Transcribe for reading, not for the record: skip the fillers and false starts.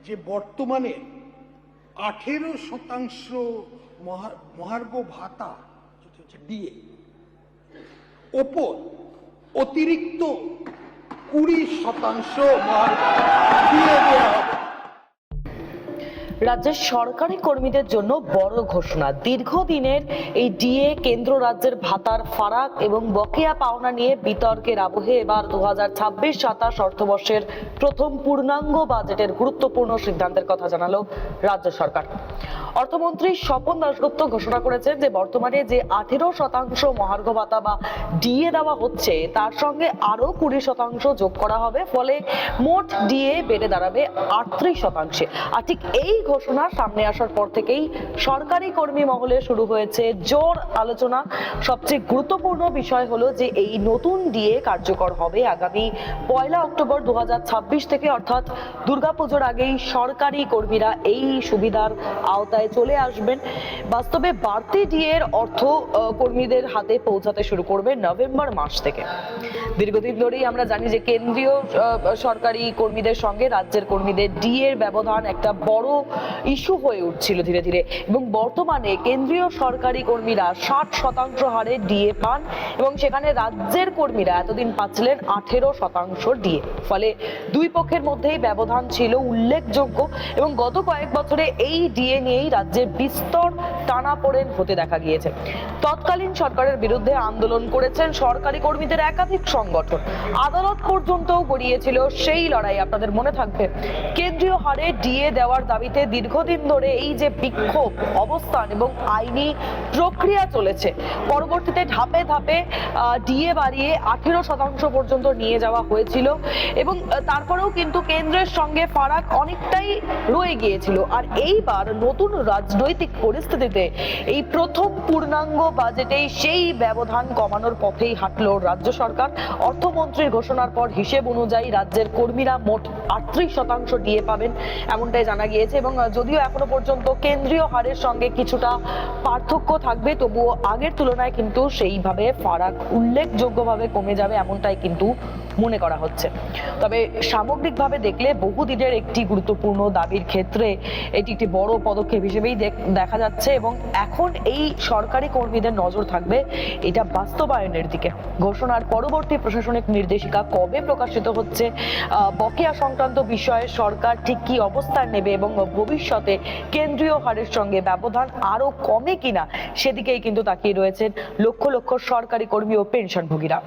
যে বর্তমানে 18% মহার্ঘ ভাতা দিয়ে ওপর অতিরিক্ত 20% মহার্ঘ দিয়ে দেওয়া হবে। রাজ্যের সরকারি কর্মীদের জন্য বড় ঘোষণা। দীর্ঘদিনের এই ডিএ কেন্দ্র রাজ্যের ভাতার ফারাক এবং বকেয়া পাওনা নিয়ে বিতর্কের আবহে এবার 2026-27 অর্থবর্ষের প্রথম পূর্ণাঙ্গ বাজেটের গুরুত্বপূর্ণ সিদ্ধান্তের কথা জানালো রাজ্য সরকার। অর্থমন্ত্রী স্বপন দাশগুপ্ত ঘোষণা করেছেন যে বর্তমানে যে 18% মহার্ঘ ভাতা বা ডিএ দেওয়া হচ্ছে তার সঙ্গে আরো 20% যোগ করা হবে, ফলে মোট ডিএ বেড়ে দাঁড়াবে 38%। আর ঠিক এই ঘোষণা সামনে আসার পর থেকেই সরকারি কর্মী মহলে শুরু হয়েছে জোর আলোচনা। সবচেয়ে গুরুত্বপূর্ণ বিষয় হলো যে এই নতুন ডিএ কার্যকর হবে আগামী 1 অক্টোবর 2026 থেকে, অর্থাৎ দুর্গাপুজোর আগেই সরকারি কর্মীরা এই সুবিধার আওতায় চলে আসবেন। বাস্তবে বাড়তি ডিএ এর অর্থ কর্মীদের হাতে পৌঁছাতে শুরু করবে নভেম্বর মাস থেকে। দীর্ঘদিন ধরেই আমরা জানি যে কেন্দ্রীয় সরকারি কর্মীদের সঙ্গে রাজ্যের কর্মীদের ডিএ এর ব্যবধান একটা বড় ইস্যু হয়ে উঠছিল ধীরে ধীরে, এবং বর্তমানে কেন্দ্রীয় সরকারি কর্মীরা 60% হারে ডিএ পান এবং সেখানে রাজ্যের কর্মীরা এতদিন পাচ্ছিলেন 18% ডিএ। ফলে দুই পক্ষের মধ্যেই ব্যবধান ছিল উল্লেখযোগ্য এবং গত কয়েক বছরে এই ডিএ নিয়েই রাজ্যে বিস্তর টানাপোড়েন হতে দেখা গিয়েছে। তৎকালীন সরকারের বিরুদ্ধে আন্দোলন করেছেন সরকারি কর্মীদের একাধিক সংগঠন, আদালত পর্যন্তও গড়িয়েছিল সেই লড়াই, আপনাদের মনে থাকবে। কেন্দ্রীয় হারে ডিএ দেওয়ার দাবিতে দীর্ঘদিন ধরে এই যে বিক্ষোভ, অবস্থান এবং আইনি প্রক্রিয়া চলেছে, পরবর্তীতে ধাপে ধাপে ডিএ বাড়িয়ে 18% পর্যন্ত নিয়ে যাওয়া হয়েছিল এবং তারপরেও কিন্তু কেন্দ্রের সঙ্গে ফারাক অনেকটাই রয়ে গিয়েছিল। আর এইবার নতুন রাজনৈতিক পরিস্থিতিতে এই প্রথম পূর্ণাঙ্গ বাজেটেই সেই ব্যবধান কমানোর পথেই হাঁটলো রাজ্য সরকার। অর্থমন্ত্রীর ঘোষণার পর হিসেব অনুযায়ী রাজ্যের কর্মীরা মোট 38% ডিএ পাবেন এমনটাই জানা গিয়েছে, এবং যদিও এখনো পর্যন্ত কেন্দ্রীয় হারের সঙ্গে কিছুটা পার্থক্য থাকবে, তবুও আগের তুলনায় কিন্তু সেইভাবে ফারাক উল্লেখযোগ্যভাবে কমে যাবে এমনটাই কিন্তু মনে করা হচ্ছে। তবে সামগ্রিকভাবে দেখলে বহুদিনের একটি গুরুত্বপূর্ণ দাবির ক্ষেত্রে এটি একটি বড় পদক্ষেপ হিসেবেই দেখা যাচ্ছে, এবং এখন এই সরকারি কর্মীদের নজর থাকবে এটা বাস্তবায়নের দিকে। ঘোষণার পরবর্তী প্রশাসনিক নির্দেশিকা কবে প্রকাশিত হচ্ছে, বকেয়া সংক্রান্ত বিষয়ে সরকার ঠিক কি অবস্থান নেবে এবং ভবিষ্যতে কেন্দ্রীয় হারের সঙ্গে ব্যবধান আরো কমে কিনা সেদিকেই কিন্তু তাকিয়ে রয়েছেন লক্ষ লক্ষ সরকারি কর্মী ও পেনশনভোগীরা।